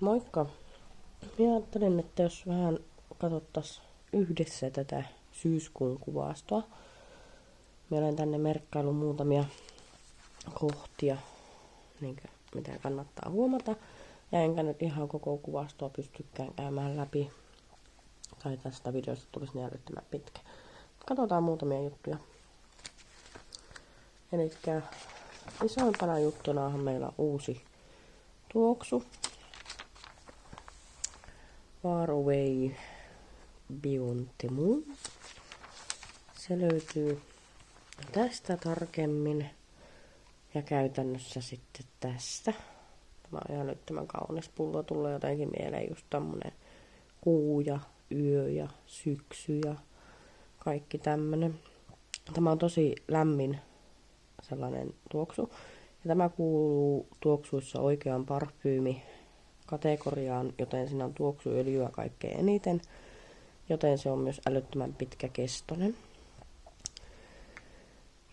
Moikka! Minä ajattelin, että jos vähän katsottaisiin yhdessä tätä syyskuun kuvastoa. Minä olen tänne merkkailu muutamia kohtia, mitä kannattaa huomata. Ja enkä nyt ihan koko kuvastoa pystykään käymään läpi. Tai tästä videosta tulisi niin älyttömän pitkä. Katsotaan muutamia juttuja. Elikkä isoimpana juttunahan meillä on uusi tuoksu. Far Away Beyond the Moon. Se löytyy tästä tarkemmin ja käytännössä sitten tästä. Tämä on ihan älyttömän kaunis pullo. Tulee jotenkin mieleen just tämmönen kuu ja yö ja syksy ja kaikki tämmönen. Tämä on tosi lämmin sellainen tuoksu. Ja tämä kuuluu tuoksuissa oikeaan parfyymi-kategoriaan, joten siinä on tuoksuöljyä kaikkein eniten, joten se on myös älyttömän pitkäkestoinen.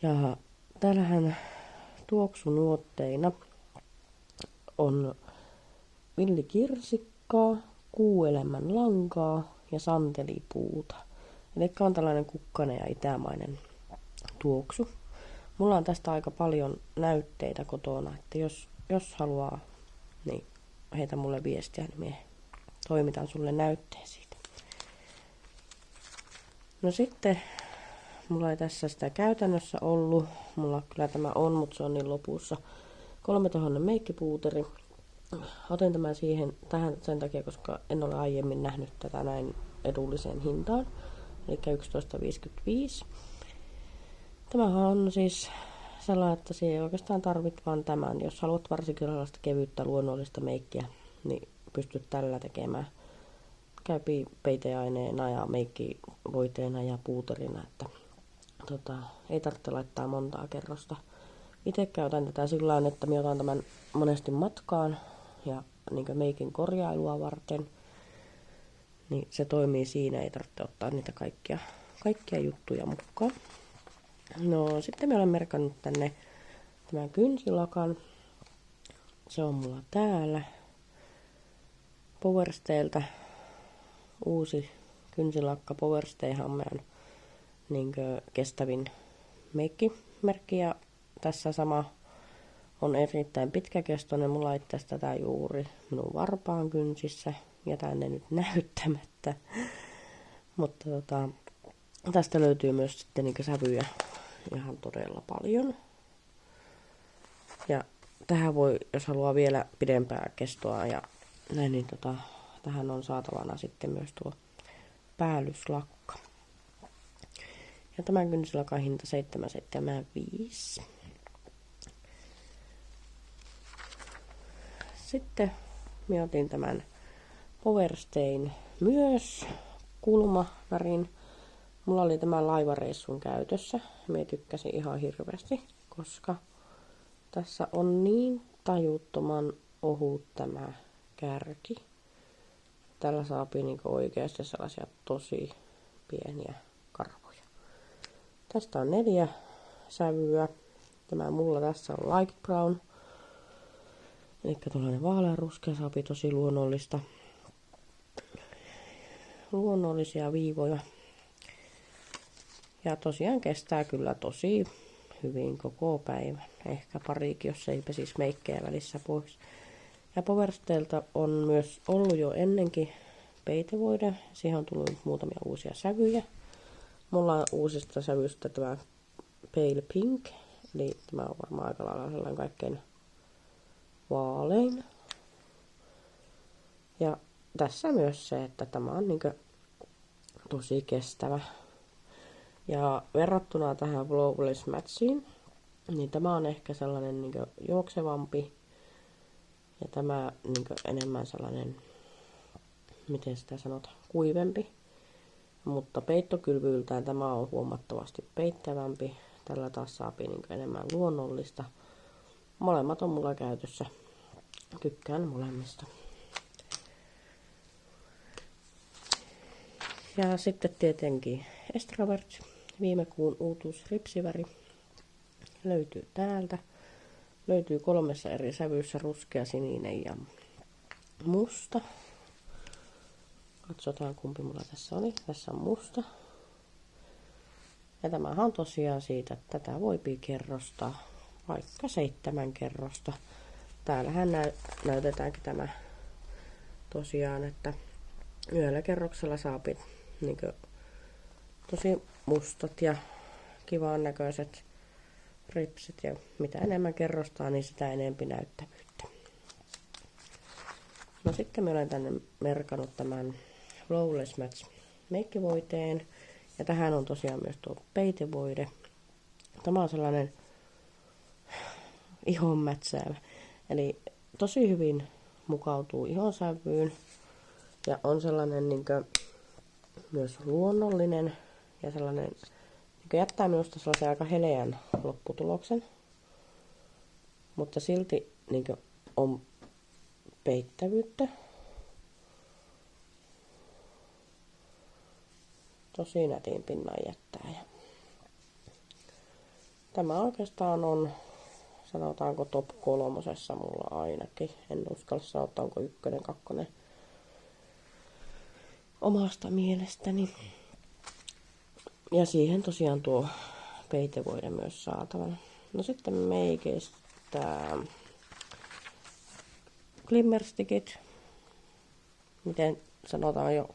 Ja täällähän tuoksunuotteina on villikirsikkaa, kuuelämän lankaa ja santelipuuta. Eli on tällainen kukkainen ja itämainen tuoksu. Mulla on tästä aika paljon näytteitä kotona, että jos haluaa, niin heitä mulle viestiä, niin minä toimitan sulle näytteen siitä. No sitten, mulla ei tässä sitä käytännössä ollut. Mulla kyllä tämä on, mutta se on niin lopussa. 3000 meikkipuuteri. Otin tämän tähän sen takia, koska en ole aiemmin nähnyt tätä näin edulliseen hintaan. Eli 11,55. Tämähän on siis sellainen, että se ei oikeastaan tarvitse vaan tämän. Jos haluat varsinkin sellaista kevyttä luonnollista meikkiä, niin pystyt tällä tekemään. Käypi peiteaineena ja meikkivoiteena ja puuterina, että ei tarvitse laittaa montaa kerrosta. Itse käytän tätä sillä tavalla, että minä otan tämän monesti matkaan ja niin meikin korjailua varten. Niin se toimii siinä, ei tarvitse ottaa niitä kaikkia juttuja mukaan. No sitten minä olen merkannut tänne tämän kynsilakan. Se on mulla täällä. Powerstayltä uusi kynsilakka. Powerstayhan on meidän kestävin meikkimerkki. Ja tässä sama on erittäin pitkäkestoinen. Mulla itse asiassa tätä juuri minun varpaan kynsissä. Jätän ne nyt näyttämättä. Mutta tästä löytyy myös sitten sävyjä ihan todella paljon. Ja tähän voi, jos haluaa vielä pidempää kestoa ja näin, niin tähän on saatavana sitten myös tuo päällyslakka. Ja tämän kynsilakan hinta 7,75. Sitten minä otin tämän Powerstayn myös kulmavärin. Mulla oli tämä laivareissun käytössä. Minä tykkäsin ihan hirveästi, koska tässä on niin tajuttoman ohut tämä kärki. Tällä saapi oikeasti sellaisia tosi pieniä karvoja. Tästä on 4 sävyä. Tämä mulla tässä on light brown. Eli tuollainen vaaleanruskea, saapi tosi luonnollisia viivoja. Ja tosiaan kestää kyllä tosi hyvin koko päivän. Ehkä parikin, jos ei pesisi meikkejä välissä pois. Ja Powerstaylta on myös ollut jo ennenkin peitevoide. Siihen on tullut muutamia uusia sävyjä. Mulla on uusista sävyistä tämä Pale Pink. Eli tämä on varmaan aika lailla sellainen kaikkein vaalein. Ja tässä myös se, että tämä on tosi kestävä. Ja verrattuna tähän Flawless Matchiin, niin tämä on ehkä sellainen juoksevampi. Ja tämä enemmän sellainen, miten sitä sanotaan, kuivempi. Mutta peittokylvyyltään tämä on huomattavasti peittävämpi. Tällä taas saapi enemmän luonnollista. Molemmat on mulla käytössä. Tykkään molemmista. Ja sitten tietenkin Extravert, viime kuun uutuus ripsiväri, löytyy täältä. Löytyy 3 eri sävyissä, ruskea, sininen ja musta. Katsotaan kumpi mulla tässä oli. Tässä on musta. Ja tämähän on tosiaan siitä, että tätä voi kerrostaa vaikka 7 kerrosta. Täällähän näytetäänkin tämä tosiaan, että yhdellä kerroksella saapi niin tosi mustat ja kivan näköiset ripsit. Ja mitä enemmän kerrostaa, niin sitä enempi näyttävyyttä. No sitten mä olen tänne merkannut tämän Flawless Match meikkivoiteen. Ja tähän on tosiaan myös tuo peitevoide. Tämä on sellainen ihon mätsäävä. Eli tosi hyvin mukautuu ihonsävyyn. Ja on sellainen myös luonnollinen. Ja sellainen jättää minusta sellaisen aika heleän lopputuloksen. Mutta silti on peittävyyttä. Tosi nätin pinnan jättää. Ja tämä oikeastaan on, sanotaanko top 3 mulla ainakin. En uskalla sanoa, onko 1, 2 omasta mielestäni. Ja siihen tosiaan tuo peitevoide myös saatavana. No sitten meikeistä glimmerstickit. Miten sanotaan jo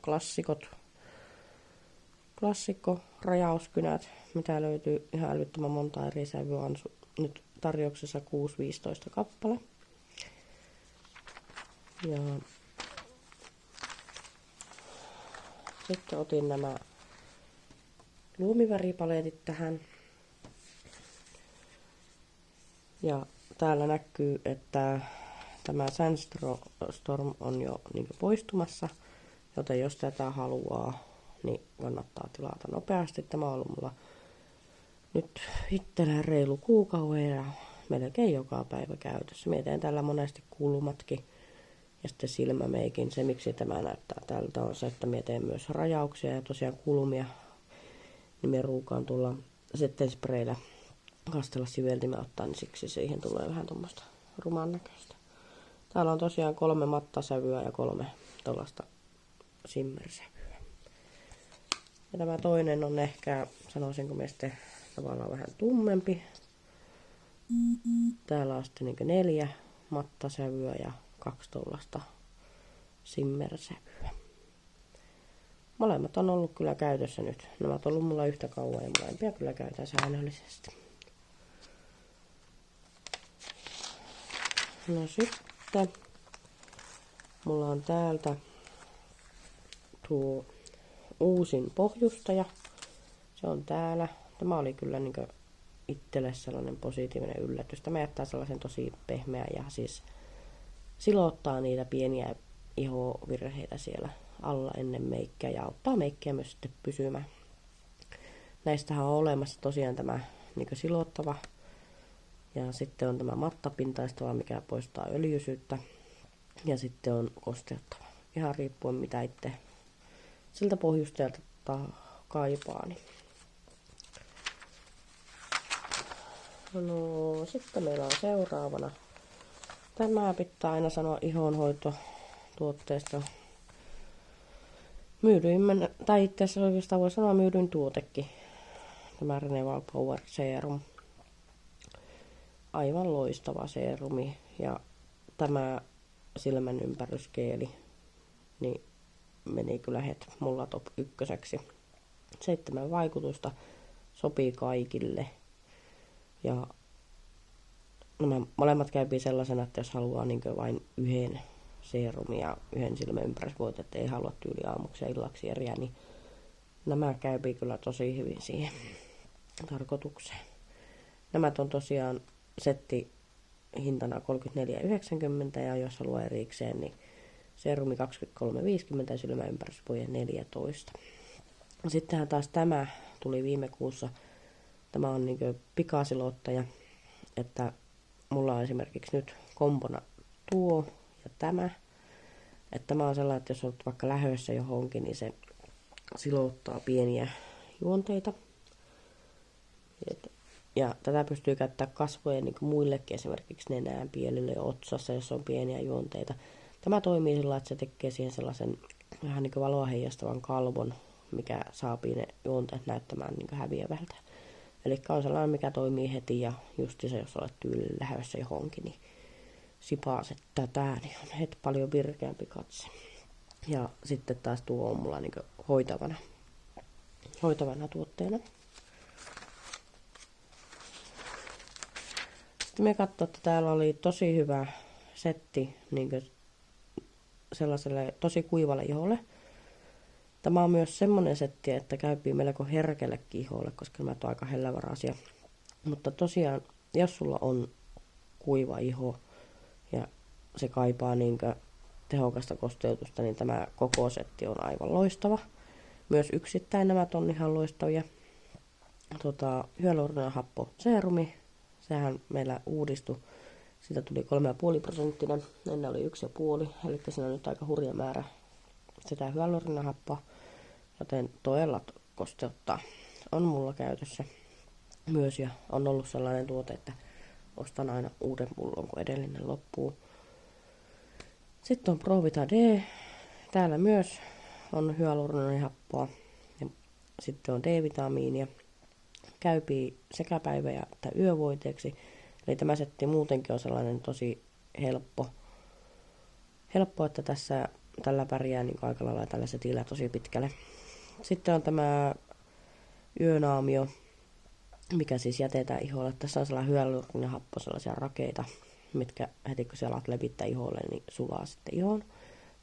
klassikko rajauskynät, mitä löytyy ihan älyttömän monta eri sävyä, on nyt tarjouksessa 6-15 kappale. Ja sitten otin nämä luomiväripaletit tähän. Ja täällä näkyy, että tämä Sandstorm on jo poistumassa, joten jos tätä haluaa, niin kannattaa tilata nopeasti. Tämä on ollut mulla nyt itsellä reilu kuukauden ja melkein joka päivä käytössä. Mietin tällä monesti kulmatkin ja sitten silmämeikin. Se miksi tämä näyttää tältä on se, että mietin myös rajauksia ja tosiaan kulmia. Niin me ruukaan tulla sitten spreillä kastella siveltimä ottaa, niin siksi siihen tulee vähän tuommoista ruman näköistä. Täällä on tosiaan 3 mattasävyä ja 3 tuollaista simmersävyä. Ja tämä toinen on ehkä, sanoisinko miesten tavallaan vähän tummempi. Täällä on sitten 4 mattasävyä ja 2 tuollaista simmersävyä. Molemmat on ollut kyllä käytössä nyt. Nämä ovat ollut mulla yhtä kauan ja molempia kyllä käytän säännöllisesti. No sitten mulla on täältä tuo uusin pohjustaja. Se on täällä. Tämä oli kyllä itselle sellainen positiivinen yllätys. Tämä jättää sellaisen tosi pehmeän ja siis silottaa niitä pieniä ihovirheitä siellä alla ennen meikkiä ja auttaa meikkiä myös sitten pysymään. Näistähän on olemassa tosiaan tämä silottava ja sitten on tämä mattapintaistava, mikä poistaa öljysyyttä ja sitten on kosteuttava. Ihan riippuen mitä itse siltä pohjustajalta kaipaa. No sitten meillä on seuraavana. Tämä pitää aina sanoa ihonhoitotuotteesta. Myydyimmän, tai itse asiassa oikeastaan voi sanoa myydyin tuotekin. Tämä Renewal Power Serum. Aivan loistava serumi. Ja tämä silmän ympäryskeeli niin meni kyllä heti mulla top 1. 7 vaikutusta sopii kaikille. Ja nämä molemmat käypii sellaisena, että jos haluaa vain yhden serumin ja yhden silmän ympärysvoite, että ei halua tyyli aamuksi ja illaksi eriä, niin nämä käypii kyllä tosi hyvin siihen tarkoitukseen. Nämä on tosiaan setti hintana 34,90 ja jos haluaa erikseen, niin serumi 23,50 ja silmän ympärysvoide 14. Sittenhän taas tämä tuli viime kuussa. Tämä on pikasilottaja, että mulla on esimerkiksi nyt kombona tuo ja tämä. Että tämä on sellainen, että jos olet vaikka lähdössä johonkin, niin se silottaa pieniä juonteita. Ja tätä pystyy käyttämään kasvojen muillekin, esimerkiksi nenään, pielille ja otsassa, jos on pieniä juonteita. Tämä toimii sillä, että se tekee siihen sellaisen vähän niin kuin valoa heijastavan kalvon, mikä saapii ne juonteet näyttämään niin kuin häviävältä. Eli on sellainen, mikä toimii heti ja justi se, jos olet tyylillä lähdössä johonkin, niin sipaaset tätä, niin on heti paljon virkeämpi katse. Ja sitten taas tuo on mulla niin kuin hoitavana tuotteena. Sitten me katsoin, että täällä oli tosi hyvä setti niin kuin sellaiselle tosi kuivalle iholle. Tämä on myös semmonen setti, että käypii melko herkellekin iholle, koska nämä on aika hellävaraisia. Mutta tosiaan, jos sulla on kuiva iho ja se kaipaa niinkö tehokasta kosteutusta, niin tämä koko setti on aivan loistava. Myös yksittäin nämä on ihan loistavia. Hyaluronihappo seerumi, sehän meillä uudistui. Siitä tuli 3,5%, ennen oli 1,5, eli siinä on nyt aika hurja määrä sitä hyaluronihappoa, joten todella kosteuttaa. On mulla käytössä myös ja on ollut sellainen tuote, että ostan aina uuden pullon, kun edellinen loppuu. Sitten on Provita D. Täällä myös on hyaluronihappoa ja sitten on D-vitamiinia. Käypii sekä päivä- että yövoiteeksi. Eli tämä setti muutenkin on sellainen tosi helppo, että tällä pärjää niin aika lailla tällä setillä tosi pitkälle. Sitten on tämä yönaamio, mikä siis jätetään iholle. Tässä on sellainen hyaluronihappo, sellaisia rakeita, mitkä heti kun sä alat levittää iholle, niin sulaa sitten ihoon.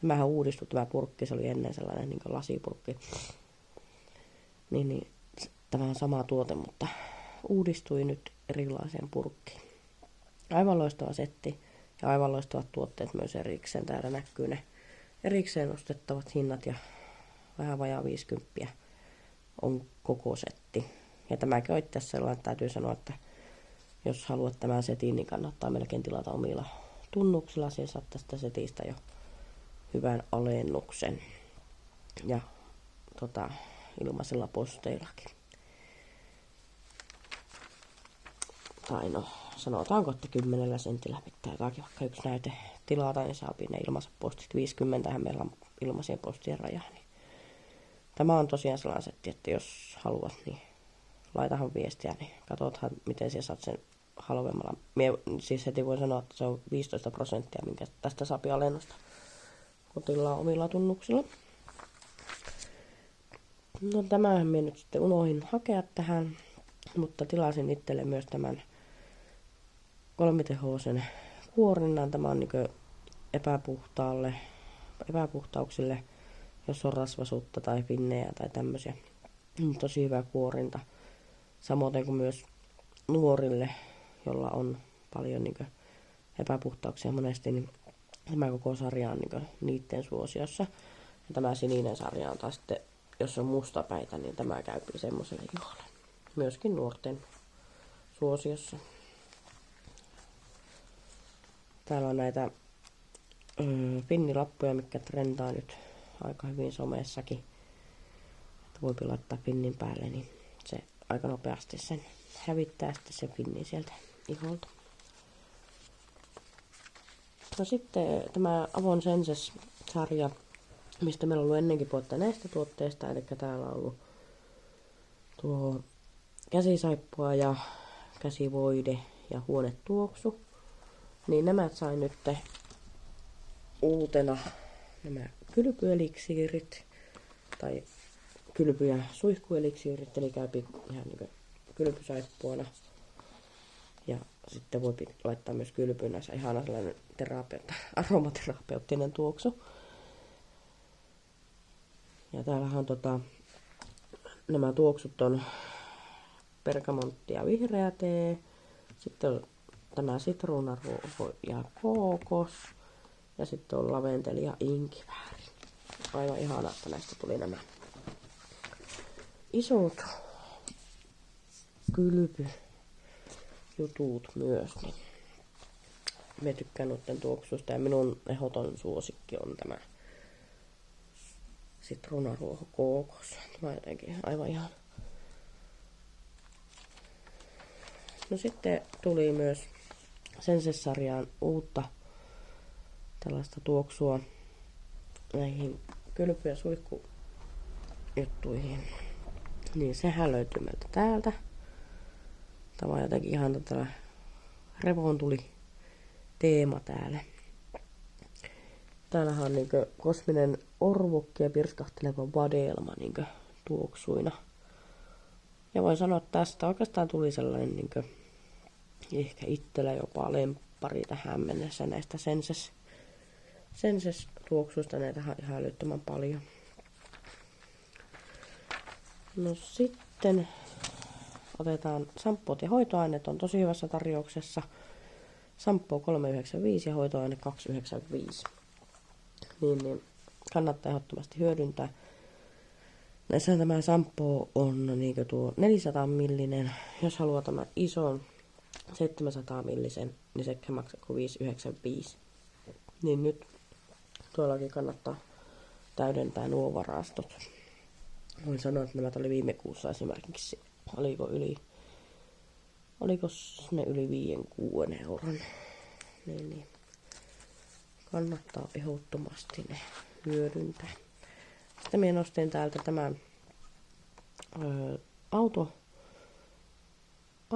Tämähän uudistui tämä purkki, se oli ennen sellainen niin kuin lasipurkki. Niin, tämä on sama tuote, mutta uudistui nyt erilaiseen purkkiin. Aivan loistava setti ja aivan loistavat tuotteet myös erikseen. Täällä näkyy ne erikseen ostettavat hinnat ja vähän vajaa 50 on koko setti. Ja tämäkin on itse asiassa sellainen, että täytyy sanoa, että jos haluat tämän setin, niin kannattaa melkein tilata omilla tunnuksilla. Siinä saat tästä setistä jo hyvän alennuksen ja ilmaisilla posteillakin. Tai no, sanotaanko, että 10 sentillä pitää jotakin vaikka yksi näyte tilata, niin saa ne ilmaiset postit. 50 meillä on ilmaisien postien raja. Niin. Tämä on tosiaan sellainen setti, että jos haluat, niin laitahan viestiä, niin katsothan, miten sinä saat sen halvemmalla. Mie siis heti voi sanoa, että se on 15%, minkä tästä saa alennusta, kun tilaa omilla tunnuksilla. No tämähän minä nyt sitten unohdin hakea tähän, mutta tilasin itselle myös tämän 3-tehoisen kuorinnan. Tämä on niin epäpuhtauksille, jos on rasvasuutta tai pinnejä tai tämmöisiä. Tosi hyvä kuorinta. Samoin kuin myös nuorille, jolla on paljon niin epäpuhtauksia monesti, niin tämä koko sarja on niin niiden suosiossa. Ja tämä sininen sarja on taas sitten, jos on mustapäitä, niin tämä käypi semmoiselle iholle. Myöskin nuorten suosiossa. Täällä on näitä pinnilappuja, mitkä trendaa nyt aika hyvin somessakin. Että voi laittaa pinnin päälle, niin se aika nopeasti sen hävittää sitten sen pinnin sieltä iholta. No sitten tämä Avon Senses-sarja, mistä meillä on ollut ennenkin puhetta näistä tuotteista. Eli täällä on ollut tuo käsisaippua ja käsivoide ja huonetuoksu. Niin nämä sain nyt uutena nämä kylpyeliksiirit tai kylpy- ja suihkueliksiirit, eli käypi ihan niin kylpysaippuana. Ja sitten voi laittaa myös kylpynässä ihana sellainen aromaterapeuttinen tuoksu. Ja täällähän nämä tuoksut on pergamontti ja vihreä tee. Sitten on tämä sitruunaruoho ja kookos. Ja sitten on laventeli ja inkivääri. Aivan ihana, että näistä tuli nämä isot kylpyjutut myös. Niin me tykkään noiden tuoksusta ja minun ehdoton suosikki on tämä sitruunaruoho kookos. Tämä on jotenkin aivan ihana. No sitten tuli myös Senses-sarjaan uutta tällaista tuoksua näihin kylpy- ja suihkujuttuihin. Niin sehän löytyy meiltä täältä. Tämä on jotenkin ihan tätä revoon tuli teema täällä. Täällähän on niinkö kosminen orvokki ja pirskahteleva vadelma niinkö tuoksuina. Ja voin sanoa, että tästä oikeastaan tuli sellainen niinkö ehkä itsellä jopa lemppari tähän mennessä näistä senses tuoksuista. Näitä on ihan älyttömän paljon. No sitten otetaan samppuot ja hoitoaineet on tosi hyvässä tarjouksessa. Samppoo 3,95 ja hoitoaine 2,95. Niin kannattaa ehdottomasti hyödyntää. Näissä tämä samppoo on niin tuo 400 millinen. Jos haluaa tämän ison 700 millisen, niin se maksaa 5,95. Niin nyt tuollakin kannattaa täydentää nuo varastot. Voin sanoa, että nämä oli viime kuussa esimerkiksi. Oliko ne yli 5-6 euron? Niin. Kannattaa ehdottomasti ne hyödyntää. Sitten minä nostin täältä tämän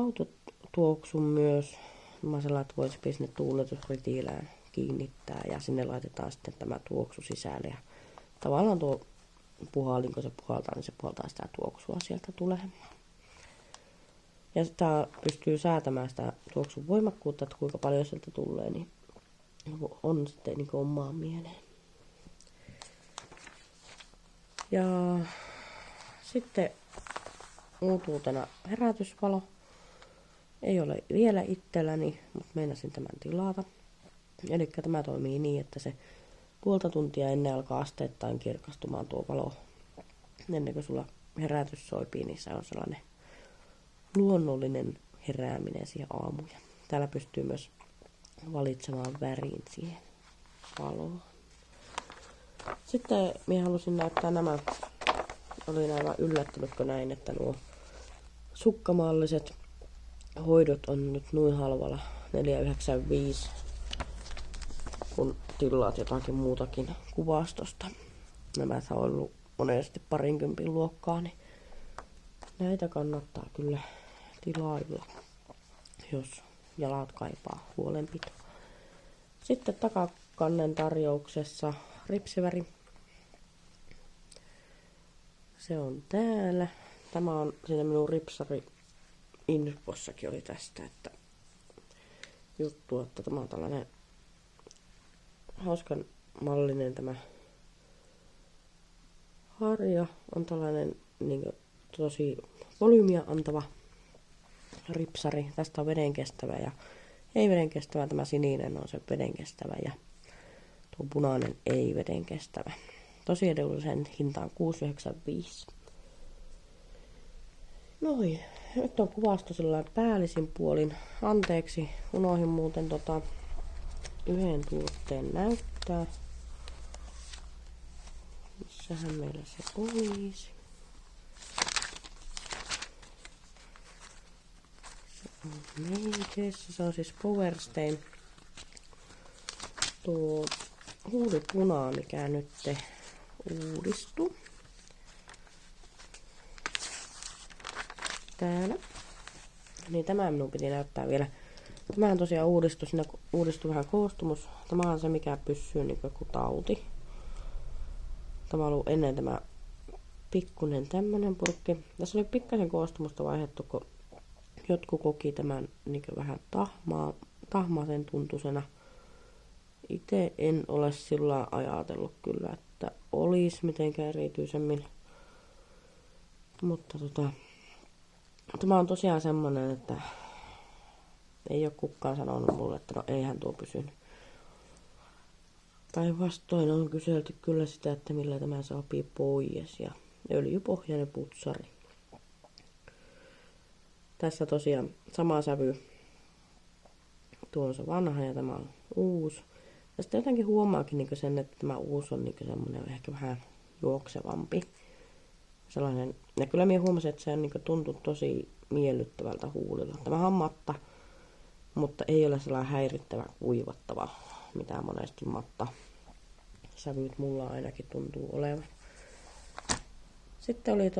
autotuoksun myös. Mä sellainen, että voisi sinne tuuletusritilään kiinnittää ja sinne laitetaan sitten tämä tuoksu sisälle. Ja tavallaan tuo puhallin, kun se puhaltaa, niin se puhaltaa sitä tuoksua sieltä tulemaan. Ja sitä pystyy säätämään sitä tuoksun voimakkuutta, että kuinka paljon sieltä tulee, niin on sitten niin kuin omaan mieleen. Ja sitten uutuutena herätysvalo. Ei ole vielä itselläni, mutta meinasin tämän tilata. Eli tämä toimii niin, että se puolta tuntia ennen alkaa asteittain kirkastumaan tuo valo. Ennen kuin sulla herätys soipii, niin se on sellainen luonnollinen herääminen siihen aamuun. Täällä pystyy myös valitsemaan värin siihen valoon. Sitten minä halusin näyttää nämä. Olin aivan yllättynyt, kun näin, että nuo sukkamalliset hoidot on nyt noin halvalla 4,95, kun tilaat jotakin muutakin kuvastosta. Nämä on ollut monesti 20 luokkaa, niin näitä kannattaa kyllä tilailla, jos jalat kaipaa huolenpitoa. Sitten takakannen tarjouksessa ripsiväri. Se on täällä. Tämä on siinä minun ripsari infoissakin oli tästä, että juttu, että tämä on tällainen hauskan mallinen tämä harja. On tällainen niin kuin, tosi volyymiä antava ripsari. Tästä on vedenkestävä ja ei vedenkestävä. Tämä sininen on se vedenkestävä ja tuo punainen ei vedenkestävä. Tosi edullisen hintaan 6,95. Noin. Nyt on kuvasto sellainen päällisin puolin. Anteeksi, unohdin muuten yhden tuotteen näyttää. Missähän meillä se olisi? Se on meikeissä. Se on siis Powerstein. Tuo huulipunaa, mikä nyt uudistui. Täällä. Niin tämä minun piti näyttää vielä. Tämähän tosiaan uudistui. Siinä uudistui vähän koostumus. Tämä on se, mikä pysyy niin kuin tauti. Tämä on ollut ennen tämä pikkunen tämmönen purkki. Tässä oli pikkasen koostumusta vaihdettu, kun jotkut koki tämän niin vähän tahmaisen tuntuisena. Itse en ole sillä ajatellut kyllä, että olisi mitenkään erityisemmin. Mutta tämä on tosiaan semmonen, että ei ole kukaan sanonut mulle, että no eihän tuo pysynyt. Päinvastoin on kyselty kyllä sitä, että millä tämä sopii pois ja öljypohjainen putsari. Tässä tosiaan sama sävy. Tuo on se vanha ja tämä on uusi. Ja sitten jotenkin huomaakin niin sen, että tämä uusi on niin semmoinen ehkä vähän juoksevampi. Sellainen. Ja kyllä minä huomasin, että se on, niin tuntuu tosi miellyttävältä huulilla. Tämä on matta, mutta ei ole sellainen häirittävä kuivattava mitä monesti matta sävyt mulla ainakin tuntuu olevan. Sitten oli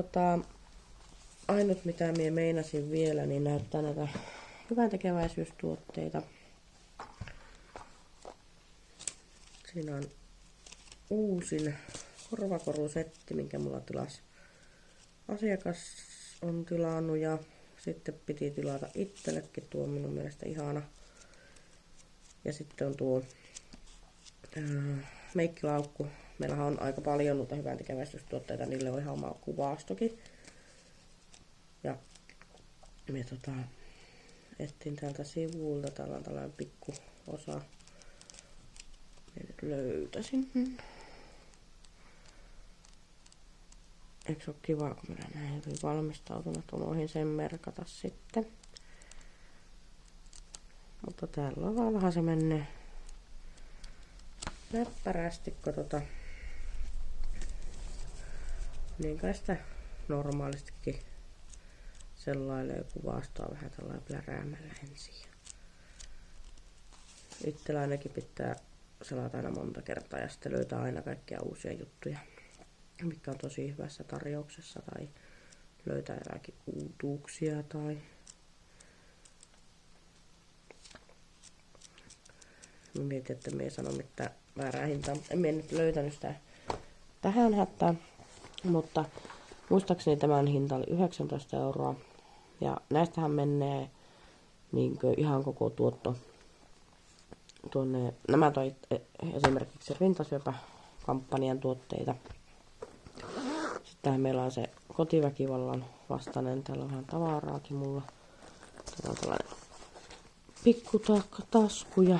ainut mitä minä meinasin vielä, niin näyttää näitä hyväntekeväisyystuotteita. Siinä on uusin korvakorusetti, minkä mulla asiakas on tilannut ja sitten piti tilata itsellekin, tuo on minun mielestä ihana. Ja sitten on tuo meikkilaukku. Meillähän on aika paljon noita hyväntekeväisyystuotteita, niille on ihan oma kuvastokin. Ja me etsin täältä sivuilta, täällä on tällainen pikku osa. Mä nyt löytäisin. Eikö se ole kiva, kun minä näin hyvin valmistautunut, unohdin sen merkata sitten. Mutta täällä on vaan vähän se menee näppärästi, kun niin kai sitä normaalistikin sellainen kuvastoa vähän tällainen pläräämällä ensin. Itsellä ainakin pitää selata aina monta kertaa ja sitten löytää aina kaikkia uusia juttuja, mikä on tosi hyvässä tarjouksessa tai löytää jotakin uutuuksia tai mietin, että minä sanon mitään väärää hintaa. En minä nyt löytänyt sitä tähän hätään, mutta muistaakseni tämän hinta oli 19 €. Ja näistähän menee ihan koko tuotto tuonne. Nämä toi esimerkiksi rintasyöpäkampanjan tuotteita. Sittenhän meillä on se kotiväkivallan vastainen. Täällä on vähän tavaraakin mulla. Täällä on tällainen pikkutasku ja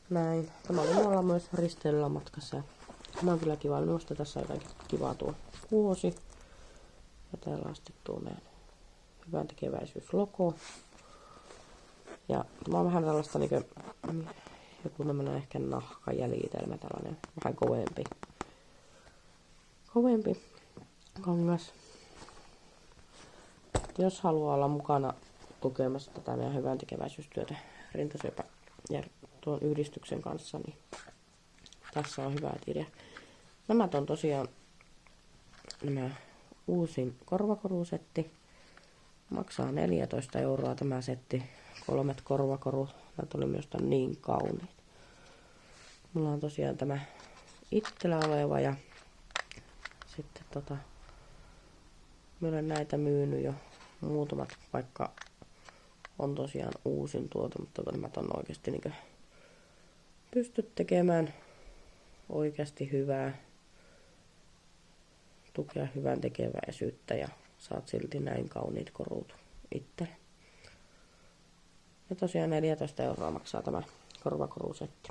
näin. Tämä oli mulla myös risteilyllä matkassa. Ja tämä on kyllä kiva. Minusta tässä on jotakin kivaa tuo vuosi. Ja täällä on sitten tuo meidän hyväntekeväisyyslogo. Ja tämä on vähän tällaista joku tämmönen ehkä nahkajäljitelmä, tällainen vähän kovempi kangas. Jos haluaa olla mukana tukemassa tätä meidän hyväntekeväisyystyötä rintasyöpä ja tuon yhdistyksen kanssa, niin tässä on hyvä idea. Nämä on tosiaan nämä uusin korvakorusetti. Maksaa 14 € tämä setti. 3 korvakorut. Nämä tuli myös niin kauniit. Mulla on tosiaan tämä itsellä oleva ja sitten mä olen näitä myynyt jo muutamat, vaikka on tosiaan uusin tuote, mutta nämä on oikeasti pystyt tekemään oikeasti hyvää, tukea hyvän tekeväisyyttä ja saat silti näin kauniit korut itse. Ja tosiaan 14 € maksaa tämä korvakorusetti.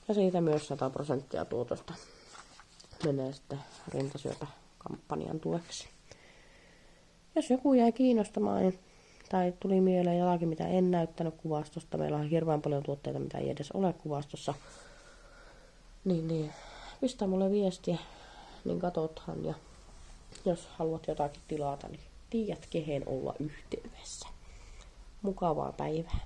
Ja siitä myös 100% tuotosta menee sitten rintasyöpäkampanjan tueksi. Jos joku jäi kiinnostamaan tai tuli mieleen jotakin, mitä en näyttänyt kuvastosta, meillä on hirveän paljon tuotteita, mitä ei edes ole kuvastossa, niin pistä mulle viestiä, niin katothan. Ja jos haluat jotakin tilata, niin tiedät kehen olla yhteydessä. Mukavaa päivää.